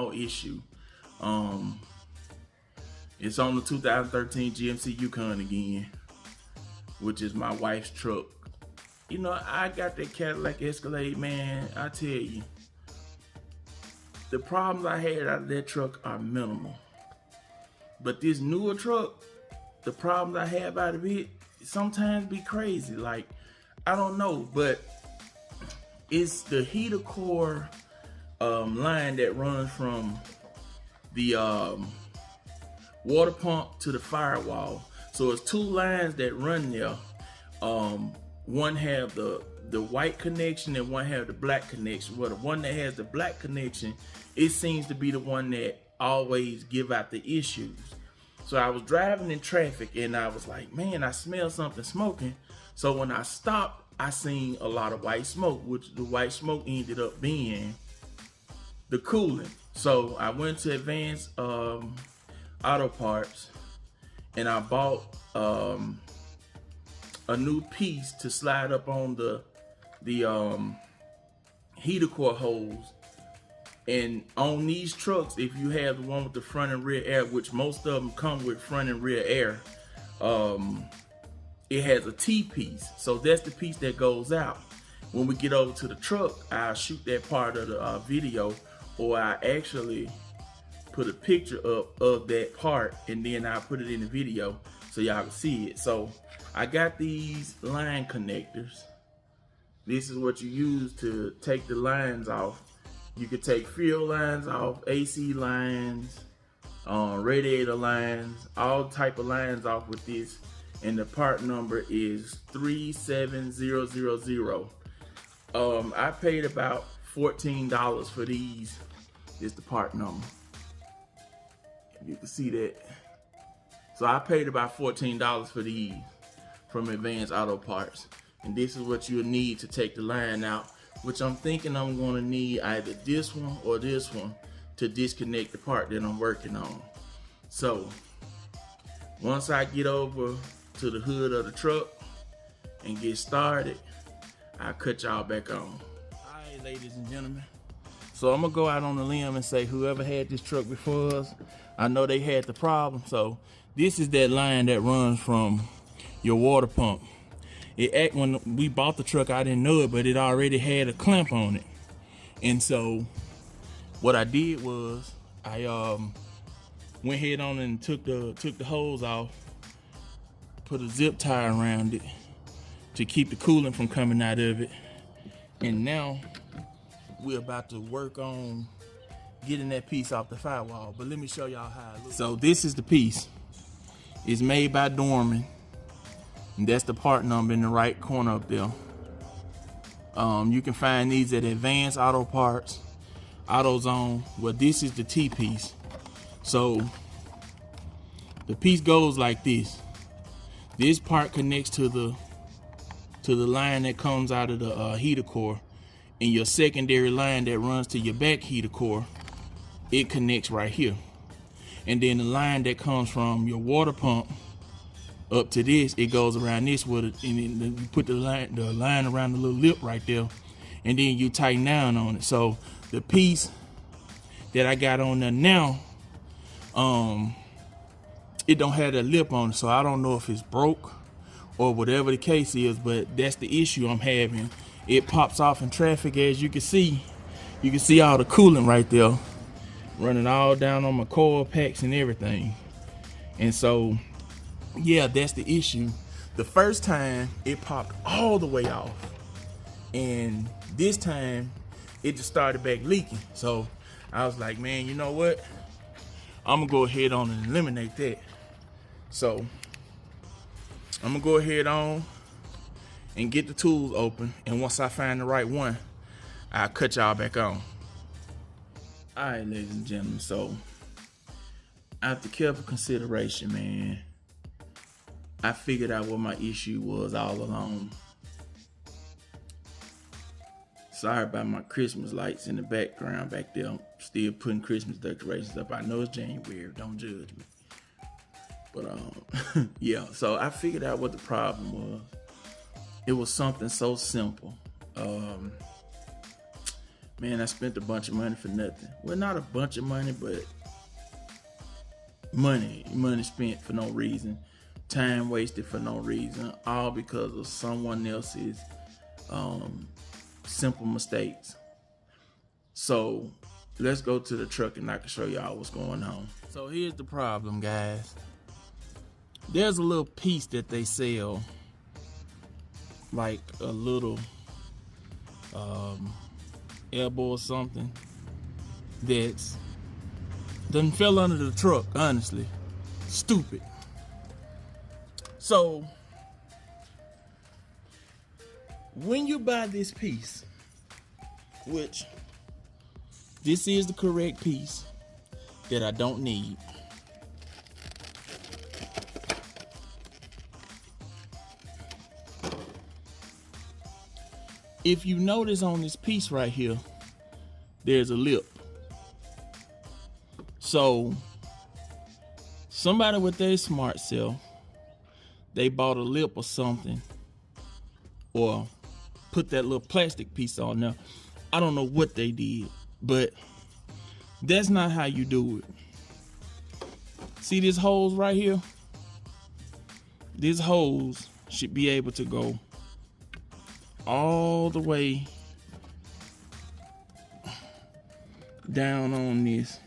small issue. It's on the 2013 GMC Yukon again, which is my wife's truck. You know, I got that Cadillac Escalade, man. I tell you, the problems I had out of that truck are minimal. But this newer truck, the problems I have out of it sometimes be crazy. Like, I don't know, but it's the heater core line that runs from the water pump to the firewall. So it's two lines that run there. One have the white connection and one have the black connection. Well, the one that has the black connection, it seems to be the one that always give out the issues. So I was driving in traffic and I was like, man, I smell something smoking. So when I stopped, I seen a lot of white smoke, which the white smoke ended up being the coolant. So I went to Advanced Auto Parts and I bought a new piece to slide up on the heater core hose. And on these trucks, if you have the one with the front and rear air, which most of them come with front and rear air, it has a T-piece. So that's the piece that goes out. When we get over to the truck, I'll shoot that part of the video, or I actually put a picture up of that part and then I'll put it in the video so y'all can see it. So I got these line connectors. This is what you use to take the lines off. You could take fuel lines off, AC lines, radiator lines, all type of lines off with this. And the part number is 37000. I paid about $14 for these. This is the part number. You can see that. So I paid about $14 for these from Advanced Auto Parts. And this is what you'll need to take the line out, which I'm thinking I'm gonna need either this one or this one to disconnect the part that I'm working on. So once I get over to the hood of the truck and get started, I'll cut y'all back on. All right, ladies and gentlemen. So I'm gonna go out on the limb and say whoever had this truck before us, I know they had the problem. So this is that line that runs from your water pump. When we bought the truck, I didn't know it, but it already had a clamp on it. And so what I did was I went ahead on and took the hose off, put a zip tie around it to keep the coolant from coming out of it. And now we're about to work on getting that piece off the firewall. But let me show y'all how it looks. So this is the piece. It's made by Dorman. And that's the part number in the right corner up there. You can find these at Advanced Auto Parts, AutoZone. Well, this is the T-piece. So the piece goes like this. This part connects to the line that comes out of the heater core, and your secondary line that runs to your back heater core, it connects right here. And then the line that comes from your water pump up to this, it goes around this with it, and then you put the line around the little lip right there, and then you tighten down on it. So the piece that I got on there now, it don't have that lip on it, so I don't know if it's broke or whatever the case is, but that's the issue I'm having. It pops off in traffic, as you can see. You can see all the coolant right there running all down on my coil packs and everything. And so yeah, that's the issue. The first time it popped all the way off, and this time it just started back leaking. So I was like, man, you know what? I'm gonna go ahead on and eliminate that. So I'm gonna go ahead on and get the tools open, and once I find the right one, I'll cut y'all back on. All right, ladies and gentlemen, so after careful consideration, man, I figured out what my issue was all along. Sorry about my Christmas lights in the background back there. I'm still putting Christmas decorations up. I know it's January, don't judge me. But yeah, so I figured out what the problem was. It was something so simple. Man, I spent a bunch of money for nothing. Well, not a bunch of money, but money spent for no reason, time wasted for no reason, all because of someone else's simple mistakes. So let's go to the truck and I can show y'all what's going on. So here's the problem, guys. There's a little piece that they sell, like a little elbow or something, that's done fell under the truck, honestly. Stupid. So when you buy this piece, which this is the correct piece that I don't need, if you notice on this piece right here, there's a lip. So somebody with their smart self, they bought a lip or something, or put that little plastic piece on there. I don't know what they did, but that's not how you do it. See this hose right here? This hose should be able to go all the way down on this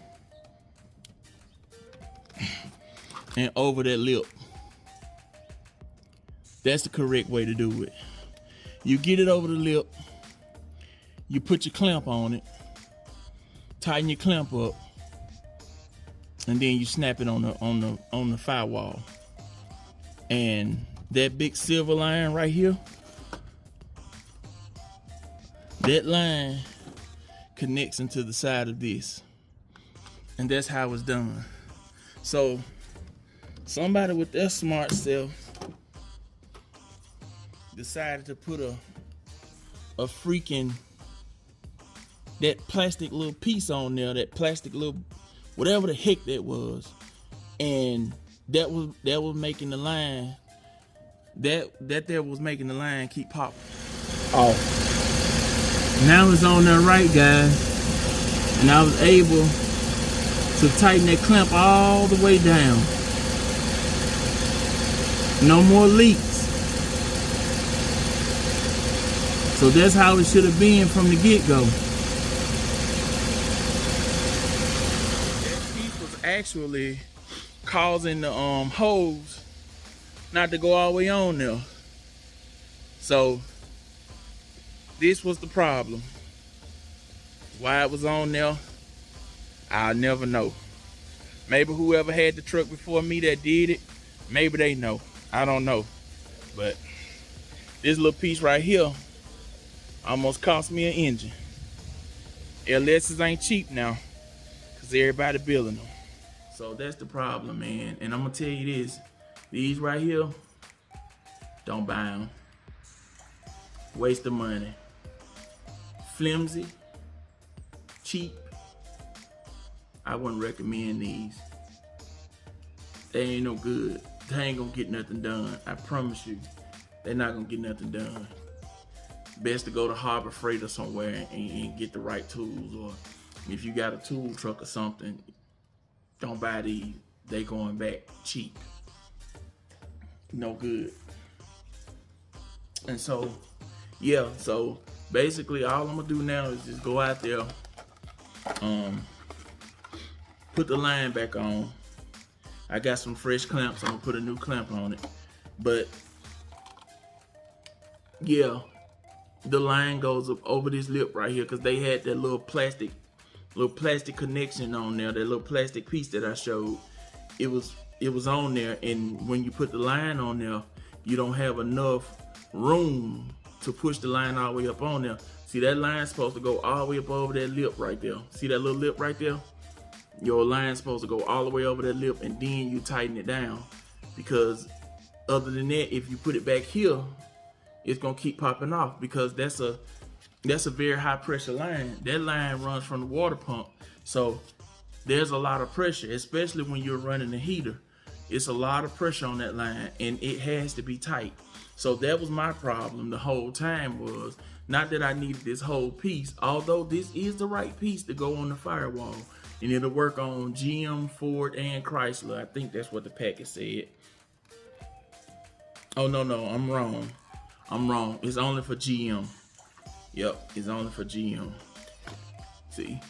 and over that lip. That's the correct way to do it. You get it over the lip, you put your clamp on it, tighten your clamp up, and then you snap it on the firewall. And that big silver line right here, that line connects into the side of this, and that's how it's done. So somebody with their smart self decided to put a freaking, that plastic little piece on there, that plastic little whatever the heck that was, and that was making the line, that was making the line keep popping off. Now it's on there right, guys, and I was able to tighten that clamp all the way down. No more leaks. So that's how it should have been from the get-go. That piece was actually causing the hose not to go all the way on there. So this was the problem. Why it was on there, I'll never know. Maybe whoever had the truck before me that did it, maybe they know. I don't know. But this little piece right here almost cost me an engine. LS's ain't cheap now, because everybody building them. So that's the problem, man. And I'm gonna tell you this, these right here, don't buy them. Waste of money. Flimsy, cheap. I wouldn't recommend these. They ain't no good. They ain't gonna get nothing done. I promise you, they're not gonna get nothing done. Best to go to Harbor Freight or somewhere and get the right tools, or if you got a tool truck or something, don't buy these. They going back cheap. No good. And so, yeah, so basically all I'm gonna do now is just go out there, put the line back on. I got some fresh clamps, I'm gonna put a new clamp on it. But yeah, the line goes up over this lip right here, because they had that little plastic connection on there, that little plastic piece that I showed. It was on there, and when you put the line on there, you don't have enough room to push the line all the way up on there. See, that line's supposed to go all the way up over that lip right there. See that little lip right there? Your line's supposed to go all the way over that lip, and then you tighten it down. Because other than that, if you put it back here, it's gonna keep popping off, because that's a very high pressure line. That line runs from the water pump, so there's a lot of pressure, especially when you're running the heater. It's a lot of pressure on that line, and it has to be tight. So that was my problem the whole time, was Not that I needed this whole piece, although this is the right piece to go on the firewall. And it'll work on GM, Ford, and Chrysler. I think that's what the packet said. Oh, no, I'm wrong. I'm wrong. It's only for GM. Yep, it's only for GM. See?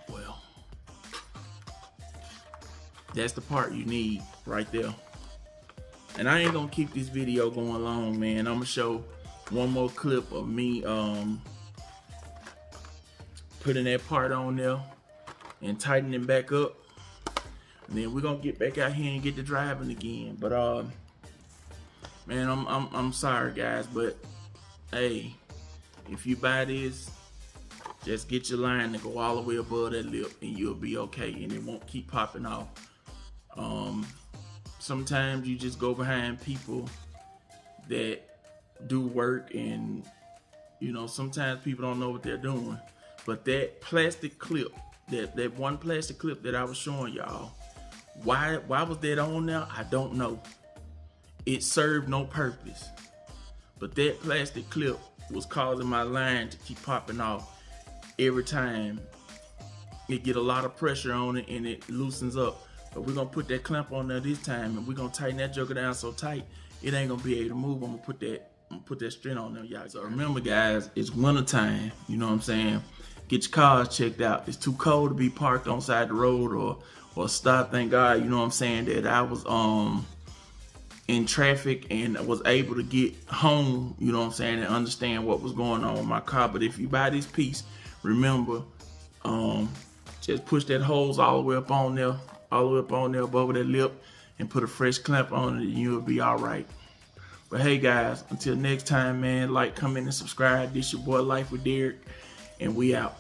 Well, that's the part you need right there. And I ain't gonna keep this video going long, man. I'm gonna show one more clip of me putting that part on there and tightening back up. And then we're gonna get back out here and get to driving again. But man, I'm sorry guys, but hey, if you buy this, just get your line to go all the way above that lip and you'll be okay, and it won't keep popping off. Sometimes you just go behind people that do work, and you know, sometimes people don't know what they're doing. But that plastic clip, that one plastic clip that I was showing y'all, why was that on there? I don't know. It served no purpose. But that plastic clip was causing my line to keep popping off every time. It get a lot of pressure on it and it loosens up. But we're gonna put that clamp on there this time, and we're gonna tighten that joker down so tight it ain't gonna be able to move. I'm gonna put that string on there, y'all. So remember guys, it's winter time, you know what I'm saying? Get your cars checked out. It's too cold to be parked on side the road or stop. Thank God, you know what I'm saying, that I was in traffic and I was able to get home, you know what I'm saying, and understand what was going on with my car. But if you buy this piece, remember, just push that hose all the way up on there, above that lip, and put a fresh clamp on it, and you'll be all right. But hey guys, until next time, man, like, comment, and subscribe. This your boy Life with Derek, and we out.